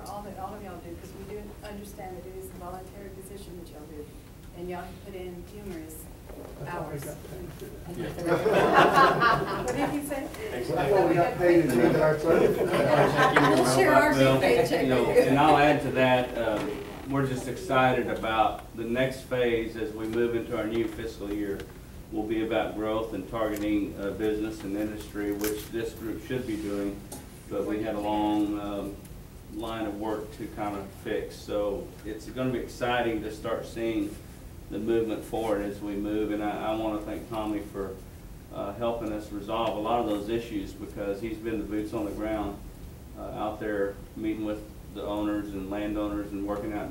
all of y'all do, because we do understand that it is a voluntary position that y'all do, and y'all have put in numerous hours. What did he say? I thought we got paid to do our service. We'll share our big paycheck. You know, and I'll add to that, we're just excited about the next phase as we move into our new fiscal year. Will be about growth and targeting business and industry, which this group should be doing, but we had a long line of work to kind of fix. So it's going to be exciting to start seeing the movement forward as we move, and I want to thank Tommy for helping us resolve a lot of those issues, because he's been the boots on the ground out there meeting with the owners and landowners and working out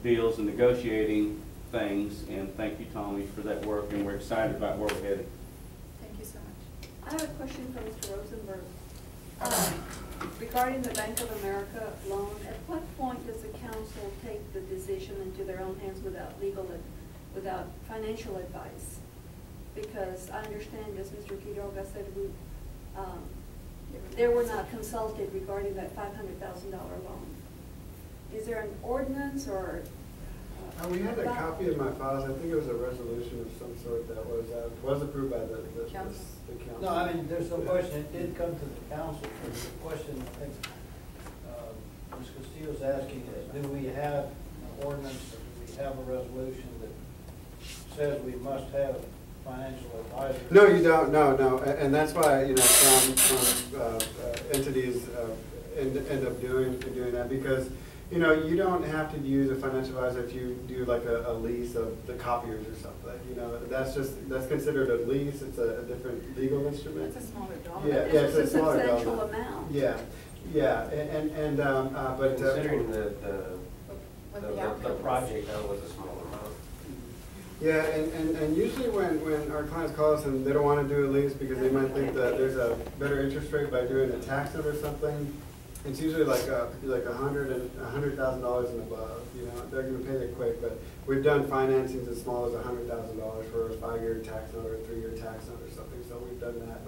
deals and negotiating things. And thank you, Tommy, for that work, and we're excited about where we're headed. Thank you so much. I have a question for Mr. Rosenberg. Regarding the Bank of America loan, at what point does the council take the decision into their own hands without financial advice? Because I understand, as Mr. Quiroga said, they were not consulted regarding that $500,000 loan. Is there an ordinance or? We had a copy in my files. I think it was a resolution of some sort that was approved by the council. No, I mean, there's no question. It did come to the council. The question, I think, Ms. Castillo's asking is, do we have an ordinance or do we have a resolution that says we must have financial advisors? No, you don't. No. And that's why, you know, some entities end up doing that, because, you know, you don't have to use a financial advisor if you do like a lease of the copiers or something. You know, that's considered a lease. It's a different legal instrument. It's a smaller dollar. Yeah, It's it's a smaller substantial dollar amount. Yeah, but considering the project, that was a small amount. yeah, and usually when our clients call us and they don't want to do a lease because they might think that there's a better interest rate by doing a tax note or something, it's usually like $100,000 and above. You know, they're going to pay it quick. But we've done financings as small as $100,000 for a 5-year tax note or a 3-year tax note or something. So we've done that.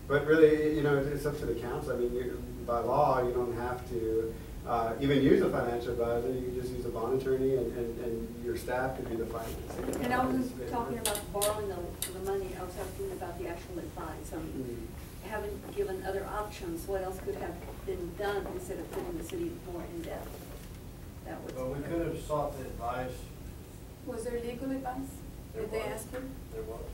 But really, you know, it's up to the council. I mean, by law, you don't have to even use a financial advisor. You can just use a bond attorney, and your staff can do the financing. And I was talking about borrowing the money. I was talking about the actual advice. Haven't given other options. What else could have been done instead of putting the city more in debt? That was. Well, we could have sought the advice. Was there legal advice? Did they ask you? There was.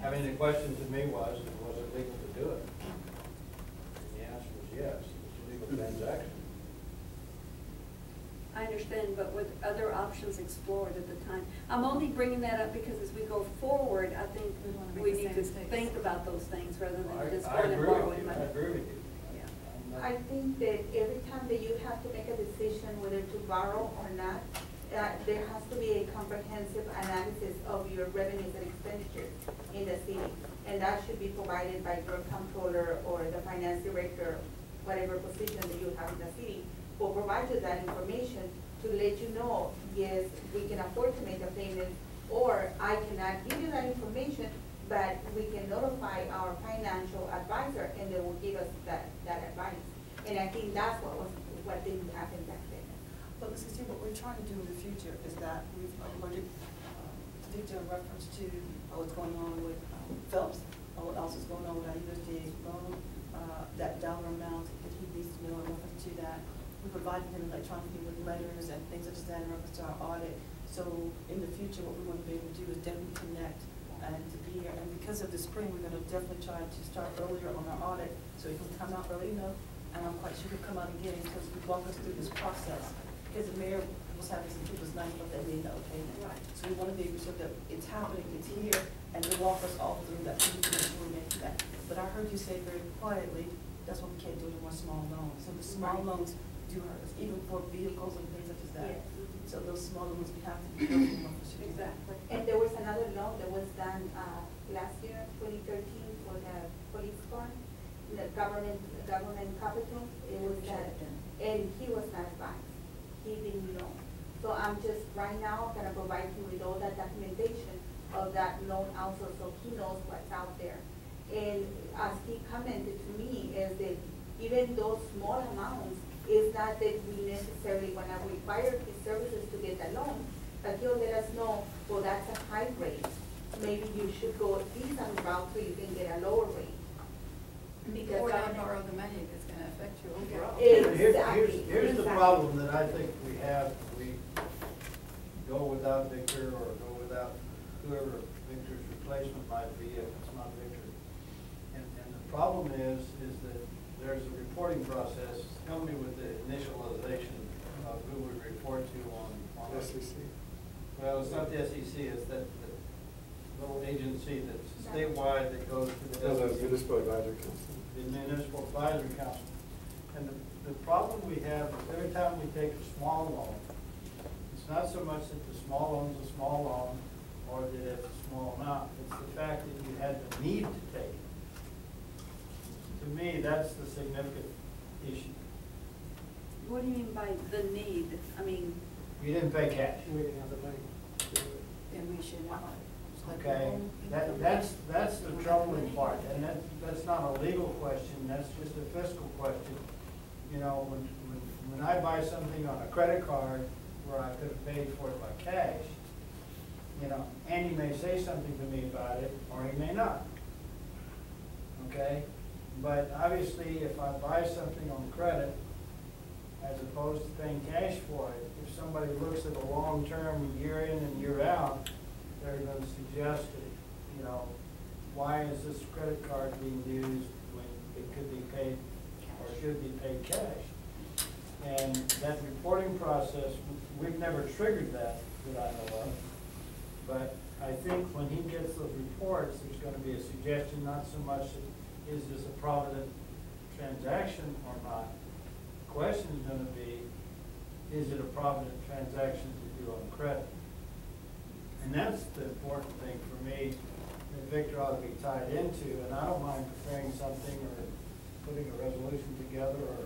I mean, the question to me was it legal to do it? And the answer was yes. It was a legal transaction. I understand, but with other options explored at the time. I'm only bringing that up because as we go forward, I think we need to think about those things rather than just going and borrowing money. I agree with you. Yeah. I think that every time that you have to make a decision whether to borrow or not, there has to be a comprehensive analysis of your revenues and expenditures in the city. And that should be provided by your comptroller or the finance director, whatever position that you have in the city, will provide you that information to let you know, yes, we can afford to make a payment, or I cannot give you that information, but we can notify our financial advisor and they will give us that advice. And I think that's what didn't happen back then. But Mrs. T, what we're trying to do in the future is that we've alerted Victor in reference to what's going on with Phelps, what else is going on with our USDA loan, that dollar amount that he needs to know in reference to that. We provided him electronically with letters and things such as that in reference to our audit. So in the future, what we want to be able to do is definitely connect and to be here. And because of the spring, we're going to definitely try to start earlier on our audit so he can come out early enough. And I'm quite sure he'll come out again because we walk us through this process. Because the mayor was having some people's nice but they made no payment. Right. So we want to be able to show that it's happening, it's here, and to walk us all through that so we can make sure we make that. But I heard you say very quietly, that's why we can't do it in one small loan. So the small loans do hurt us, even for vehicles and things such as that. Yes. So those small ones we have to be careful of. Exactly. And there was another loan that was done last year, 2013, for the police car, the government capital. It was that, and he was not advised. He didn't know. So I'm just right now gonna provide him with all that documentation of that loan also, so he knows what's out there. And as he commented to me, is that even those small amounts It's not that we necessarily want to require his services to get a loan, but he'll let us know, well, that's a high rate. Maybe you should go this route so you can get a lower rate. Because Or not borrow the money if it's gonna affect you overall. Exactly. Here's the problem that I think we have, we go without Victor or go without whoever Victor's replacement might be, if it's not Victor. And the problem is that there's a reporting process. Help me with the initialization of who we report to on. SEC. Well, it's not the SEC, it's that little agency that's statewide that goes to the The SEC. Municipal Advisory Council. The Municipal Advisory Council. And the problem we have is every time we take a small loan, it's not so much that the small loan's a small loan or that it's a small amount, it's the fact that you had the need to take it. To me, that's the significant issue. What do you mean by the need? I mean, You didn't pay cash. Then we should not. Like Okay, home income. that's the troubling part, and that's not a legal question, that's just a fiscal question. You know, when I buy something on a credit card where I could have paid for it by cash, you know, Andy may say something to me about it, or he may not. Okay, but obviously, if I buy something on credit, as opposed to paying cash for it, if somebody looks at a long-term, year in and year out, they're going to suggest that, you know, why is this credit card being used when it could be paid or should be paid cash? And that reporting process, we've never triggered that I know of. But I think when he gets those reports, there's going to be a suggestion, not so much that is this a provident transaction or not. The question is going to be, is it a provident transaction to do on credit? And that's the important thing for me that Victor ought to be tied into, and I don't mind preparing something or putting a resolution together or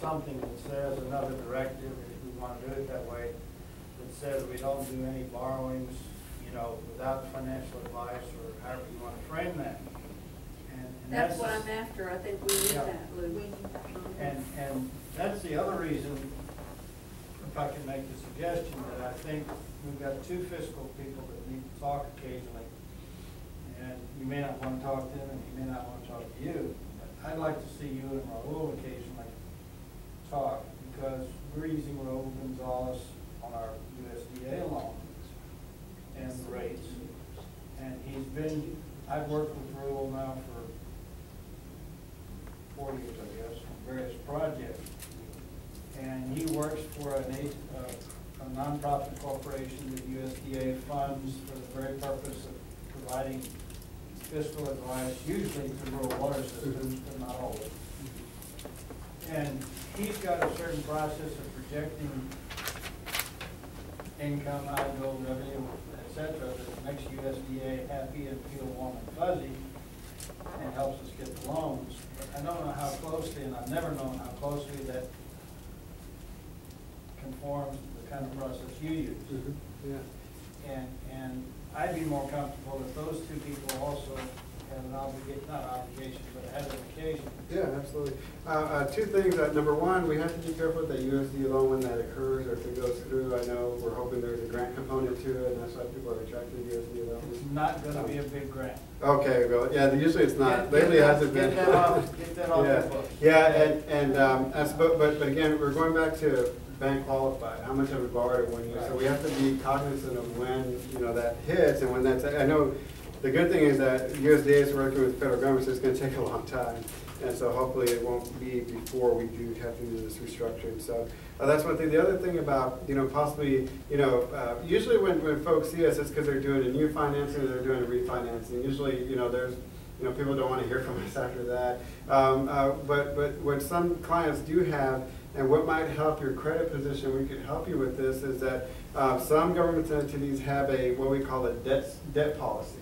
something that says another directive, if we want to do it that way, that says we don't do any borrowings, you know, without financial advice or however you want to frame that. And that's what I'm after. I think we need Yeah. that, Lou. And that's the other reason, if I can make the suggestion, that I think we've got two fiscal people that need to talk occasionally. And you may not want to talk to him, and he may not want to talk to you, but I'd like to see you and Raul occasionally talk, because we're using Raul Gonzalez on our USDA loans and the rates. And I've worked with Raul now for 4 years, I guess, on various projects. And he works for a nonprofit corporation that USDA funds for the very purpose of providing fiscal advice, usually to rural water systems, but not always. And he's got a certain process of projecting income, outgo, revenue, et cetera, that makes USDA happy and feel warm and fuzzy and helps us get the loans. But I don't know how closely, and I've never known how closely that conforms to the kind of process you use. Yeah. And I'd be more comfortable if those two people also have an obligation, not obligation, but have an occasion. Yeah, absolutely. Two things. Number one, we have to be careful with that USD loan when that occurs or if it goes through. I know we're hoping there's a grant component to it, and that's why people are attracted to USD loans. It's not going to be a big grant. Okay, well, yeah, usually it's not. Get Lately it that- hasn't been. Get that off Yeah. the books. Yeah, but again, we're going back to bank qualified. How much have we borrowed in 1 year? So we have to be cognizant of when, you know, that hits and when that's, I know the good thing is that USDA is working with the federal government, so it's going to take a long time. And so hopefully it won't be before we do have to do this restructuring. So that's one thing. The other thing about, you know, possibly, you know, usually when folks see us, it's because they're doing a new financing or they're doing a refinancing. Usually, you know, there's, you know, people don't want to hear from us after that. But what some clients do have, and what might help your credit position, we could help you with this, is that some government entities have what we call a debt policy.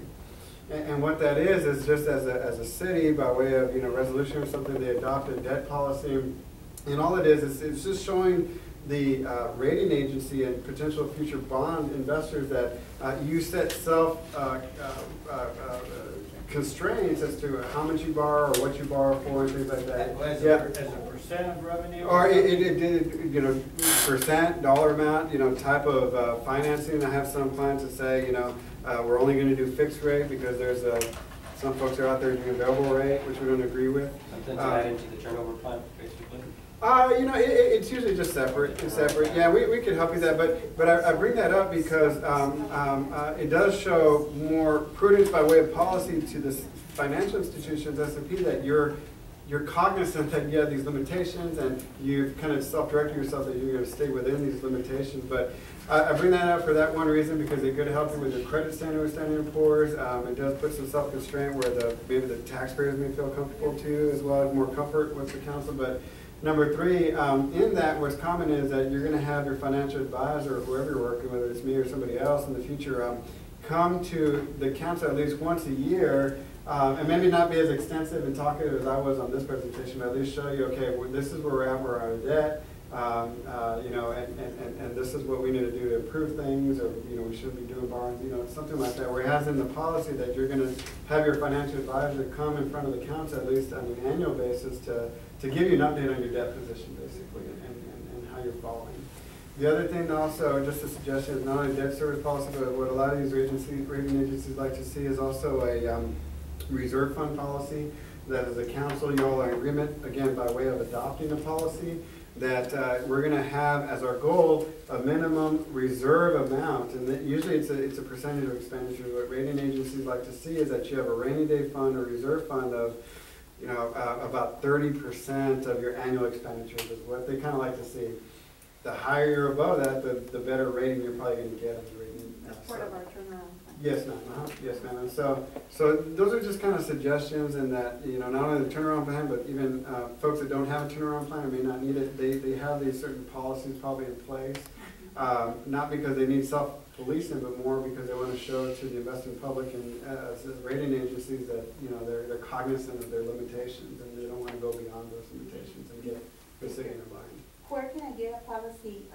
And what that is just as a city, by way of, you know, resolution or something, they adopt a debt policy. And all it is it's just showing the rating agency and potential future bond investors that you set constraints as to how much you borrow or what you borrow for and things like that. As Yeah. a percent of revenue? Or it did, you know, percent, dollar amount, you know, type of financing. I have some clients that say, you know, we're only gonna do fixed rate because there's some folks are out there doing variable rate, which we don't agree with. Something to add into the turnover plan, basically? You know, it's usually just separate. It's separate. Yeah, we could help you with that, but I bring that up because it does show more prudence by way of policy to the financial institutions, S&P, that you're cognizant that you have these limitations and you've kind of self-directed yourself that you're going to stay within these limitations. But I bring that up for that one reason, because it could help you with your credit standing with Standard & Poor's. It does put some self-constraint where maybe the taxpayers may feel comfortable too, as well as more comfort with the council. But number three, in that, what's common is that you're going to have your financial advisor, or whoever you're working with, whether it's me or somebody else in the future, come to the council at least once a year, and maybe not be as extensive and talkative as I was on this presentation, but at least show you, okay, well, this is where we're at, we're out of debt, you know, and this is what we need to do to improve things, or, you know, we shouldn't be doing borrowings, you know, something like that, where it has in the policy that you're going to have your financial advisor come in front of the council at least on an annual basis to give you an update on your debt position, basically, and how you're following. The other thing also, just a suggestion, is not only debt service policy, but what a lot of these rating agencies like to see is also a reserve fund policy, that as a council, you all are in agreement, again, by way of adopting a policy, that we're going to have as our goal a minimum reserve amount, and that usually it's a percentage of expenditure. What rating agencies like to see is that you have a rainy day fund or reserve fund of, you know, about 30% of your annual expenditures is what they kind of like to see. The higher you're above that, the better rating you're probably going to get on the rating. That's part of our turnaround plan. Yes, ma'am. Yes, ma'am. And so those are just kind of suggestions, and that, you know, not only the turnaround plan, but even folks that don't have a turnaround plan or may not need it, they have these certain policies probably in place, not because they need self-policing, but more because they want to show to the investing public and as rating agencies that, you know, they're cognizant of their limitations and they don't want to go beyond those limitations and get sitting in their line. Where can I get a policy,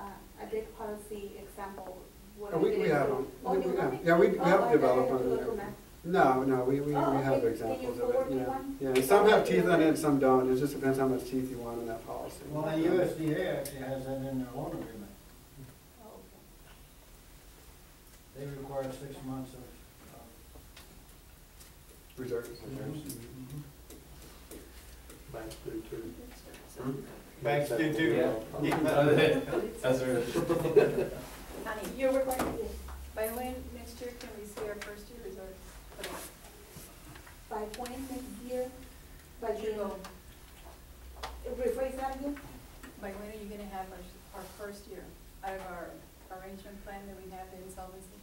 a debt policy example? What We have them. Oh, you have it? Yeah, we Oh, help I develop have to them. go to Mac. No, we Oh, have okay. examples Can you of forward it, me yeah. one? Yeah, and some have teeth on it, and some don't. It just depends how much teeth you want in that policy. Well, the USDA actually has that in their loan agreement. Oh, okay. They require 6 months of Reserves. reserves. Banks do too. Banks do too. Yeah. That's right. Honey, You're required to get by when next year can we see our first year results? by when next year, by Your the, goal. rephrase that again? By when are you gonna have our first year out of our arrangement plan that we have the insolvency?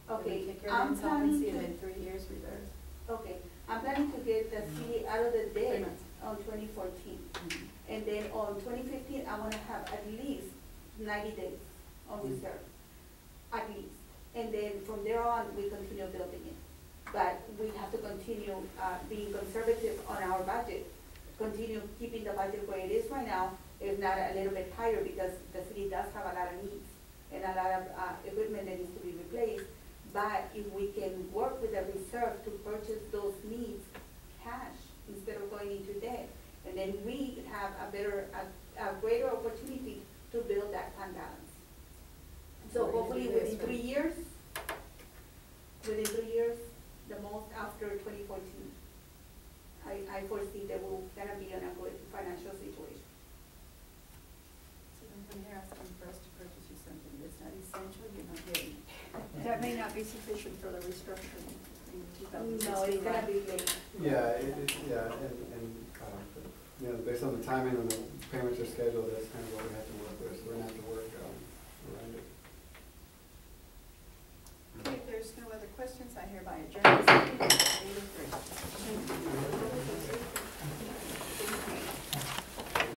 That we Okay, take care of I'm the insolvency planning and to, then 3 years reserves. okay, I'm planning to get the city out of the 3 debt months. on 2014. And then on 2015, I want to have at least 90 days on reserve, at least. And then from there on, we continue building it. But we have to continue being conservative on our budget, continue keeping the budget where it is right now, if not a little bit higher, because the city does have a lot of needs and a lot of equipment that needs to be replaced. But if we can work with the reserve to purchase those needs cash instead of going into debt, and then we have a greater opportunity to build that fund balance. So We're gonna hopefully do within this, 3 years, the most after 2014, I foresee that we're gonna be in a good financial situation. So then from here, asking for us to purchase you something that's not essential, you're not getting. That may not be sufficient for the restructuring in 2016. No, it's gonna right? be late. Yeah, and you know, based on the timing and the payments are scheduled, that's kind of what we have to work with. So we're gonna have to work around it. Okay, if there's no other questions, I hereby adjourn this meeting at 8:03.